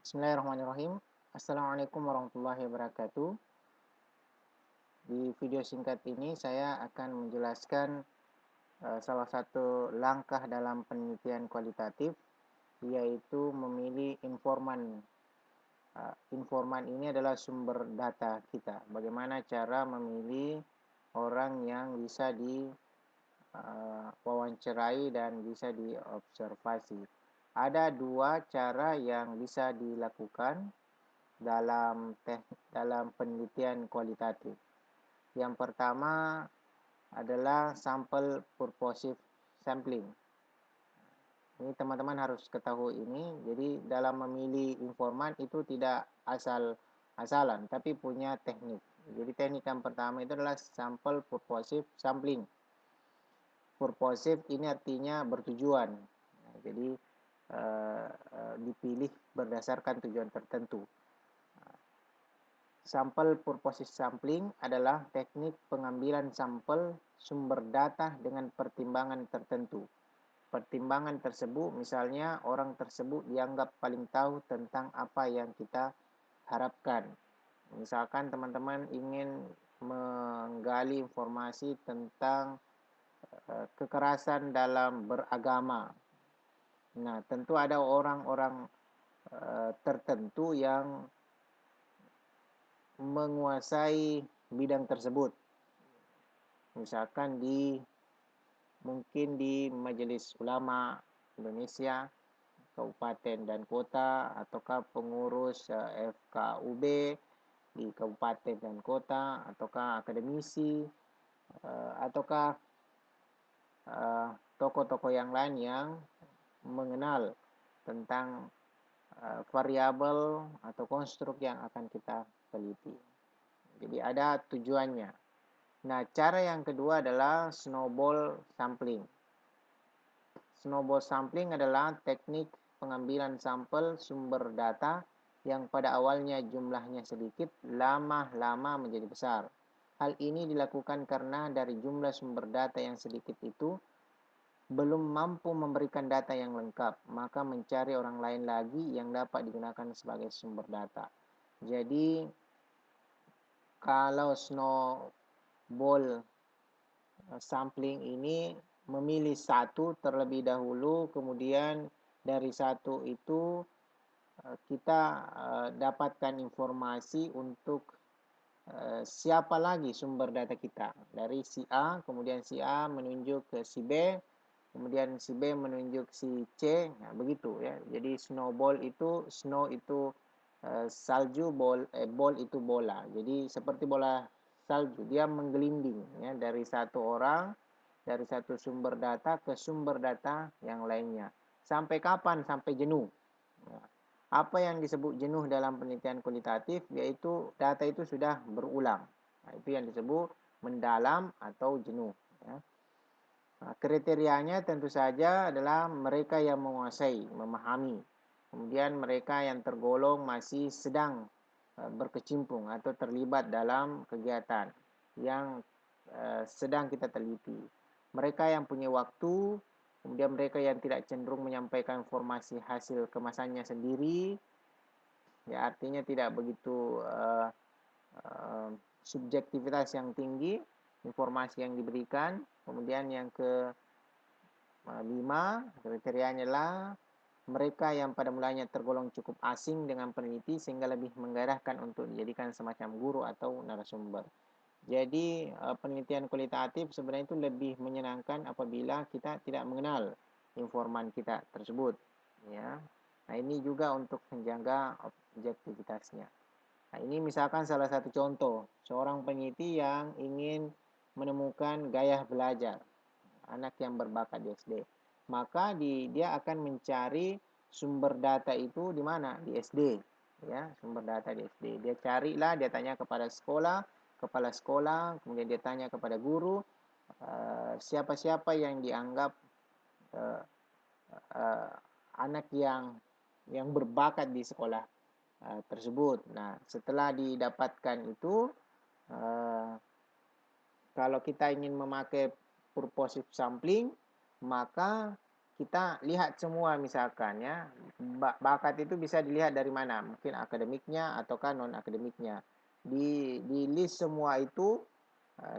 Bismillahirrahmanirrahim. Assalamualaikum warahmatullahi wabarakatuh. Di video singkat ini saya akan menjelaskan salah satu langkah dalam penelitian kualitatif, yaitu memilih informan. Informan ini adalah sumber data kita. Bagaimana cara memilih orang yang bisa wawancarai dan bisa diobservasi. Ada dua cara yang bisa dilakukan dalam penelitian kualitatif. Yang pertama adalah sample purposive sampling. Ini teman-teman harus ketahui ini. Jadi dalam memilih informan itu tidak asal-asalan, tapi punya teknik. Jadi teknik yang pertama itu adalah sample purposive sampling. Purposive ini artinya bertujuan. Jadi dipilih berdasarkan tujuan tertentu. Sample purposive sampling adalah teknik pengambilan sampel sumber data dengan pertimbangan tertentu. Pertimbangan tersebut misalnya orang tersebut dianggap paling tahu tentang apa yang kita harapkan. Misalkan teman-teman ingin menggali informasi tentang kekerasan dalam beragama. Nah, tentu ada orang-orang tertentu yang menguasai bidang tersebut. Misalkan mungkin di Majelis Ulama Indonesia, kabupaten dan kota, ataukah pengurus FKUB di kabupaten dan kota, ataukah akademisi, ataukah tokoh-tokoh yang lain yang mengenal tentang variabel atau konstruk yang akan kita teliti. Jadi ada tujuannya. Nah, cara yang kedua adalah snowball sampling. Snowball sampling adalah teknik pengambilan sampel sumber data yang pada awalnya jumlahnya sedikit, lama-lama menjadi besar. Hal ini dilakukan karena dari jumlah sumber data yang sedikit itu belum mampu memberikan data yang lengkap, maka mencari orang lain lagi yang dapat digunakan sebagai sumber data. Jadi kalau snowball sampling ini memilih satu terlebih dahulu, kemudian dari satu itu kita dapatkan informasi untuk siapa lagi sumber data kita. Dari si A, kemudian si A menunjuk ke si B, kemudian si B menunjuk si C, nah, begitu ya. Jadi snowball itu, snow itu salju, ball itu bola. Jadi seperti bola salju, dia menggelinding ya dari satu orang, dari satu sumber data ke sumber data yang lainnya. Sampai kapan? Sampai jenuh. Nah, apa yang disebut jenuh dalam penelitian kualitatif yaitu data itu sudah berulang. Nah, itu yang disebut mendalam atau jenuh. Ya. Nah, kriterianya tentu saja adalah mereka yang menguasai, memahami. Kemudian mereka yang tergolong masih sedang berkecimpung atau terlibat dalam kegiatan yang sedang kita teliti. Mereka yang punya waktu, kemudian mereka yang tidak cenderung menyampaikan informasi hasil kemasannya sendiri, ya artinya tidak begitu subjektivitas yang tinggi informasi yang diberikan. Kemudian yang ke 5 kriterianya adalah mereka yang pada mulanya tergolong cukup asing dengan peneliti sehingga lebih menggairahkan untuk dijadikan semacam guru atau narasumber. Jadi penelitian kualitatif sebenarnya itu lebih menyenangkan apabila kita tidak mengenal informan kita tersebut, ya. Nah, ini juga untuk menjaga objektivitasnya. Nah, ini misalkan salah satu contoh, seorang peneliti yang ingin menemukan gaya belajar anak yang berbakat di SD. Maka dia akan mencari sumber data itu di mana? Di SD. Ya, sumber data di SD. Dia carilah, dia tanya kepada sekolah, kepala sekolah, kemudian dia tanya kepada guru, siapa-siapa yang dianggap uh, uh, anak yang berbakat di sekolah tersebut. Nah, setelah didapatkan itu, kalau kita ingin memakai purposive sampling, maka kita lihat semua misalkan ya, bakat itu bisa dilihat dari mana, mungkin akademiknya ataukah non akademiknya. Di list semua itu,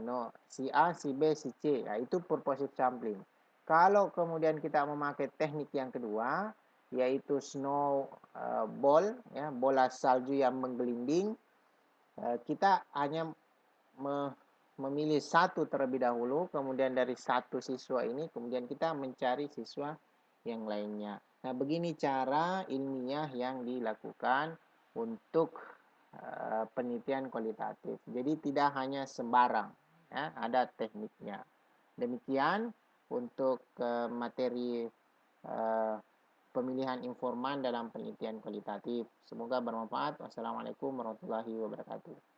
no, si A, si B, si C, ya, itu purposive sampling. Kalau kemudian kita memakai teknik yang kedua, yaitu snow ball, ya, bola salju yang menggelinding, kita hanya memilih satu terlebih dahulu, kemudian dari satu siswa ini, kemudian kita mencari siswa yang lainnya. Nah, begini cara ilmiah yang dilakukan untuk penelitian kualitatif. Jadi tidak hanya sembarang, ya, ada tekniknya. Demikian untuk materi pemilihan informan dalam penelitian kualitatif. Semoga bermanfaat. Wassalamualaikum warahmatullahi wabarakatuh.